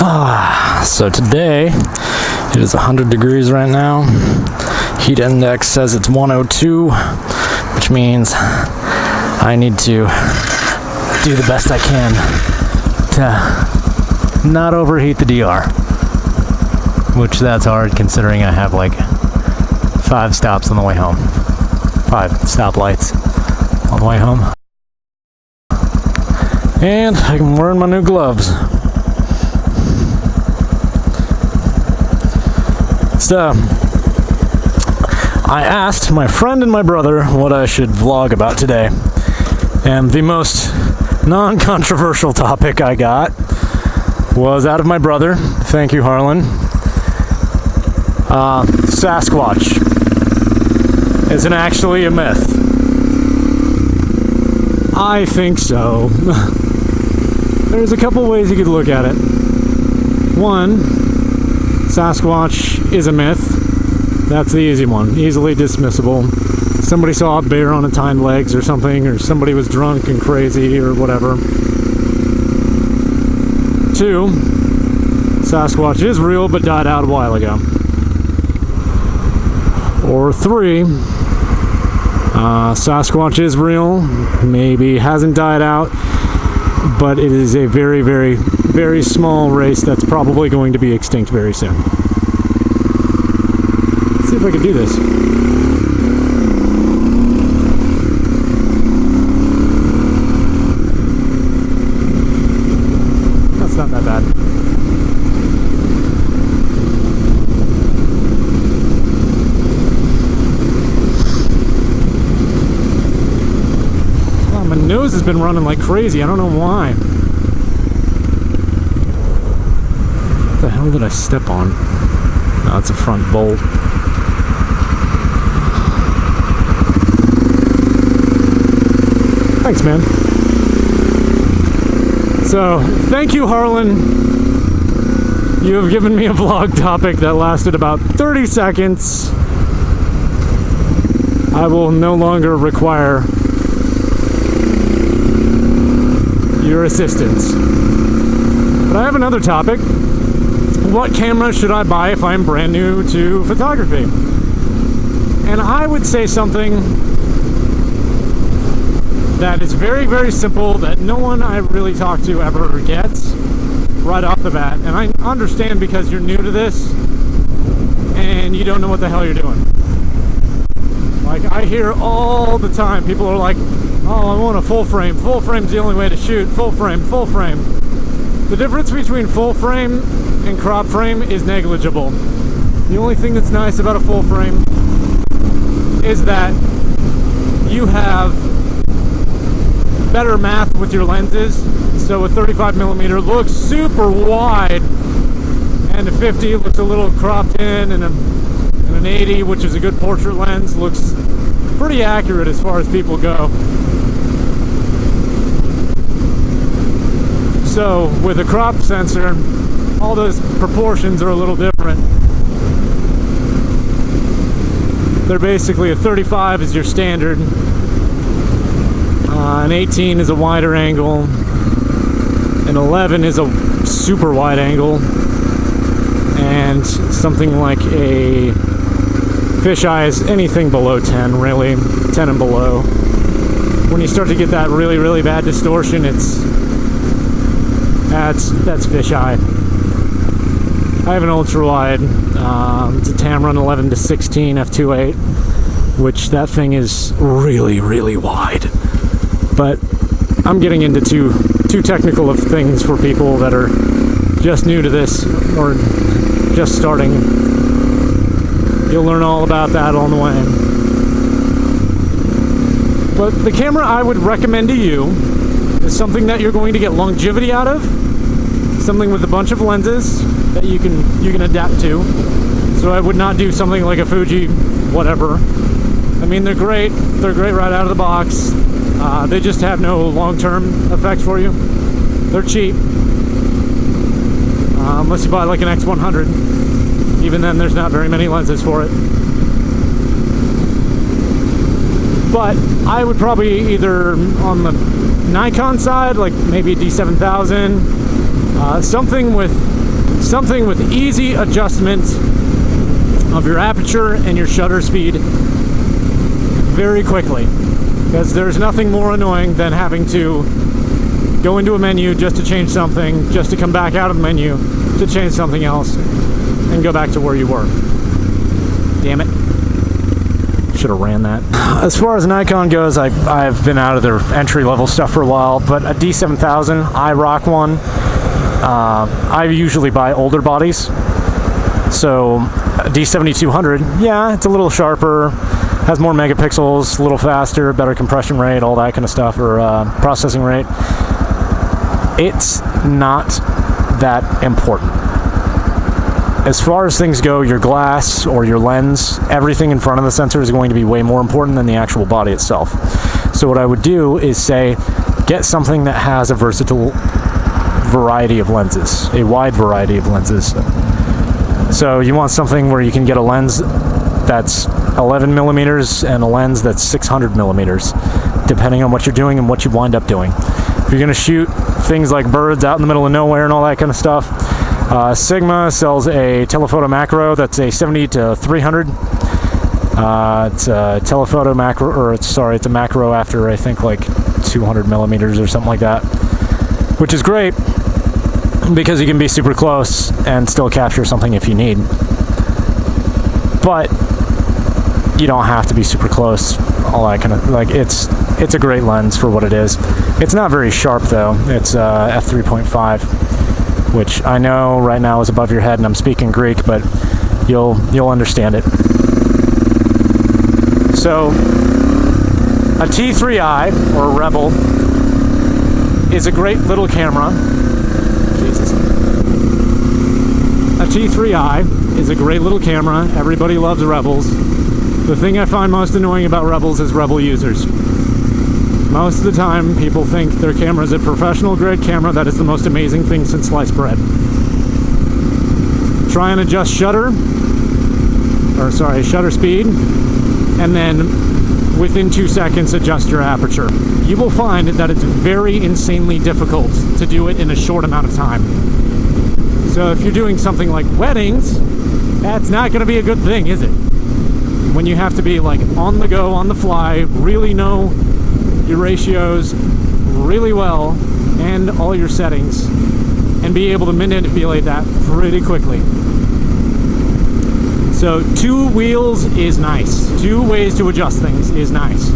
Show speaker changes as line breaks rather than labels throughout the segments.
So today it is 100 degrees right now. Heat index says it's 102, which means I need to do the best I can to not overheat the DR, which that's hard considering I have like 5 stops on the way home, 5 stoplights on the way home, and I'm wearing my new gloves. So I asked my friend and my brother what I should vlog about today, and the most non-controversial topic I got was out of my brother. Thank you, Harlan. Sasquatch isn't actually a myth. I think so. There's a couple ways you could look at it. One, Sasquatch is a myth. That's the easy one, easily dismissible. Somebody saw a bear on its hind legs or something, or somebody was drunk and crazy or whatever. 2, Sasquatch is real but died out a while ago. Or 3, Sasquatch is real, maybe hasn't died out, but it is a very, very, very small race that's probably going to be extinct very soon. Let's see if I can do this. That's not that bad. Oh, my nose has been running like crazy. I don't know why. What the hell did I step on? No, it's a front bolt. Thanks, man. So, thank you, Harlan. You have given me a vlog topic that lasted about 30 seconds. I will no longer require your assistance. But I have another topic. What camera should I buy if I'm brand new to photography? And I would say something that is very, very simple, that no one I really talk to ever gets right off the bat. And I understand because you're new to this and you don't know what the hell you're doing. Like, I hear all the time, people are like, oh, I want a full frame. Full frame's the only way to shoot. Full frame, full frame. The difference between full frame and crop frame is negligible. The only thing that's nice about a full frame is that you have better math with your lenses. So a 35mm looks super wide, and a 50 looks a little cropped in, and an 80, which is a good portrait lens, looks pretty accurate as far as people go. So with a crop sensor, all those proportions are a little different. They're basically a 35 is your standard, an 18 is a wider angle, an 11 is a super wide angle, and something like a fisheye is anything below 10, really, 10 and below. When you start to get that really, really bad distortion, that's fisheye. I have an ultra wide. It's a Tamron 11 to 16 f2.8, which that thing is really, really wide. But I'm getting into too technical of things for people that are just new to this or just starting. You'll learn all about that on the way. But the camera I would recommend to you is something that you're going to get longevity out of, something with a bunch of lenses that you can adapt to. So I would not do something like a Fuji whatever. I mean, they're great right out of the box. They just have no long-term effects for you. They're cheap, unless you buy like an X100. Even then, there's not very many lenses for it. But I would probably either on the Nikon side, like maybe a D7000, something with something with easy adjustment of your aperture and your shutter speed very quickly, because there's nothing more annoying than having to go into a menu just to change something, just to come back out of the menu to change something else and go back to where you were. Damn it. Should have ran that. As far as Nikon goes, I've been out of their entry-level stuff for a while, but a D7000, I rock one. I usually buy older bodies. So a D7200, yeah, it's a little sharper, has more megapixels, a little faster, better compression rate, all that kind of stuff, or processing rate. It's not that important. As far as things go, your glass or your lens, everything in front of the sensor is going to be way more important than the actual body itself. So what I would do is say, get something that has a versatile variety of lenses, a wide variety of lenses. So you want something where you can get a lens that's 11 millimeters and a lens that's 600 millimeters, depending on what you're doing and what you wind up doing. If you're going to shoot things like birds out in the middle of nowhere and all that kind of stuff, Sigma sells a telephoto macro that's a 70 to 300. It's a telephoto macro, or it's a macro after I think like 200 millimeters or something like that, which is great because you can be super close and still capture something if you need. But you don't have to be super close. All that kind of, like, it's a great lens for what it is. It's not very sharp though. It's f3.5, which I know right now is above your head, and I'm speaking Greek, but you'll understand it. So a T3i or Rebel is a great little camera. Jesus. A T3i is a great little camera. Everybody loves Rebels. The thing I find most annoying about Rebels is Rebel users. Most of the time, people think their camera is a professional grade camera that is the most amazing thing since sliced bread. Try and adjust shutter speed, and then within 2 seconds adjust your aperture. You will find that it's very insanely difficult to do it in a short amount of time. So if you're doing something like weddings, that's not going to be a good thing, is it? When you have to be like on the go, on the fly, really know your ratios really well and all your settings, and be able to manipulate that pretty quickly. So 2 wheels is nice. 2 ways to adjust things is nice.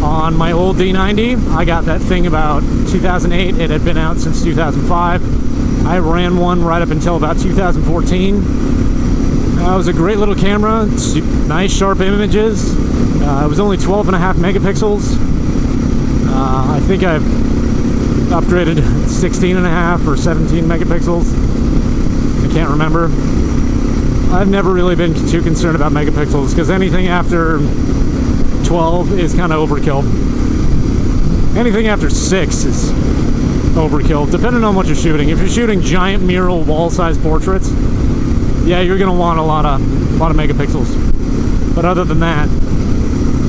On my old D90, I got that thing about 2008. It had been out since 2005. I ran one right up until about 2014. It was a great little camera, nice sharp images. It was only 12.5 megapixels. I think I've upgraded 16.5 or 17 megapixels. I can't remember. I've never really been too concerned about megapixels, because anything after 12 is kind of overkill. Anything after 6 is overkill, depending on what you're shooting. If you're shooting giant mural wall-sized portraits, yeah, you're gonna want a lot of megapixels. But other than that,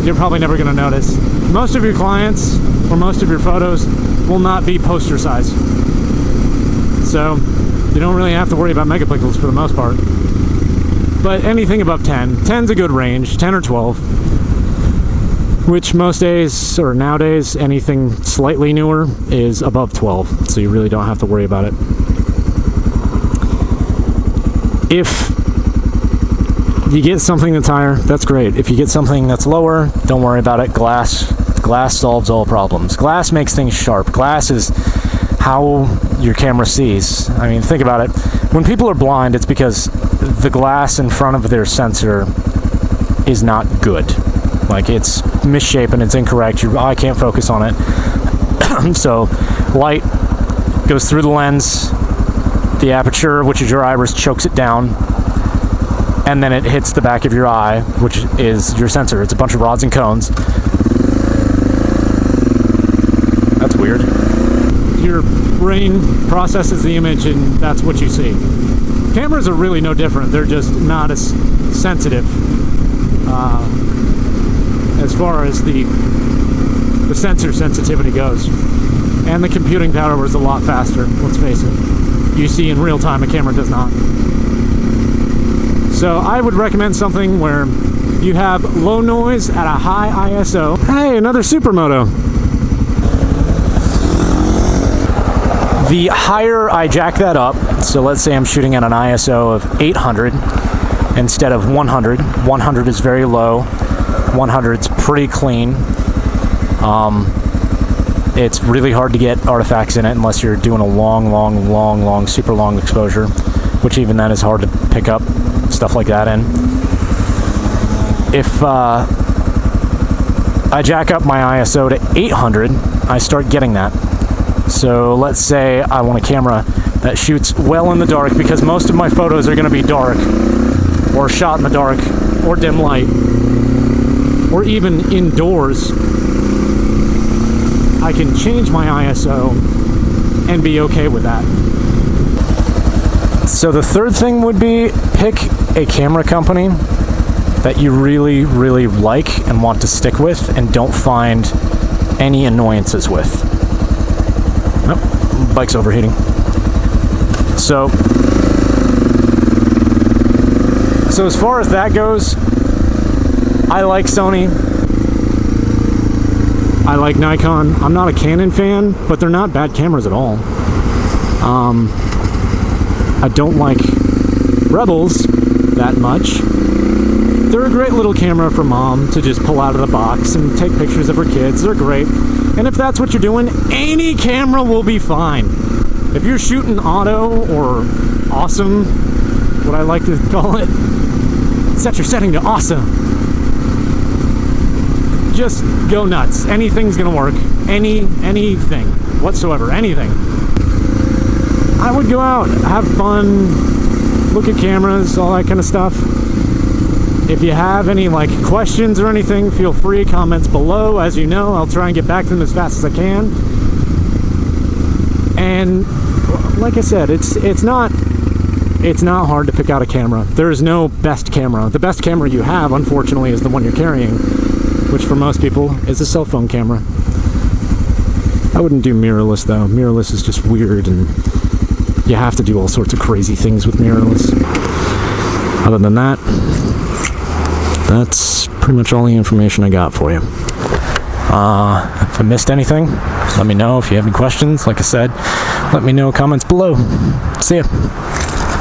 you're probably never gonna notice. Most of your clients or most of your photos will not be poster size, so you don't really have to worry about megapixels for the most part. But anything above 10, 10's a good range, 10 or 12, which most days, or nowadays, anything slightly newer is above 12, so you really don't have to worry about it. If you get something that's higher, that's great. If you get something that's lower, don't worry about it. Glass solves all problems. Glass makes things sharp. Glass is how your camera sees. I mean, think about it. When people are blind, it's because the glass in front of their sensor is not good. Like, it's misshapen, it's incorrect, your eye can't focus on it. So light goes through the lens, the aperture, which is your iris, chokes it down, and then it hits the back of your eye, which is your sensor. It's a bunch of rods and cones. That's weird. Your brain processes the image, and that's what you see. Cameras are really no different. They're just not as sensitive as far as the sensor sensitivity goes. And the computing power was a lot faster, let's face it. you see in real time, a camera does not. So I would recommend something where you have low noise at a high ISO. Hey, another supermoto. The higher I jack that up, so let's say I'm shooting at an ISO of 800 instead of 100. 100 is very low. 100 is pretty clean. It's really hard to get artifacts in it unless you're doing a long, super long exposure, which even then is hard to pick up stuff like that in. If I jack up my ISO to 800, I start getting that. So let's say I want a camera that shoots well in the dark, because most of my photos are going to be dark, or shot in the dark, or dim light, or even indoors. I can change my ISO and be okay with that. So the third thing would be pick a camera company that you really like and want to stick with and don't find any annoyances with. Nope, bike's overheating. So as far as that goes, I like Sony. I like Nikon. I'm not a Canon fan, but they're not bad cameras at all. I don't like Rebels that much. They're a great little camera for mom to just pull out of the box and take pictures of her kids. They're great. And if that's what you're doing, any camera will be fine. If you're shooting auto or awesome, what I like to call it, set your setting to awesome. Just go nuts. Anything's gonna work. Anything whatsoever, anything. I would go out, have fun, look at cameras, all that kind of stuff. If you have any questions or anything, feel free, comments below. As you know, I'll try and get back to them as fast as I can. And like I said, it's not hard to pick out a camera. There is no best camera. The best camera you have, unfortunately, is the one you're carrying, which for most people is a cell phone camera. I wouldn't do mirrorless though. Mirrorless is just weird, and you have to do all sorts of crazy things with mirrorless. Other than that, that's pretty much all the information I got for you. If I missed anything, let me know. If you have any questions, like I said, let me know, comments below. See ya.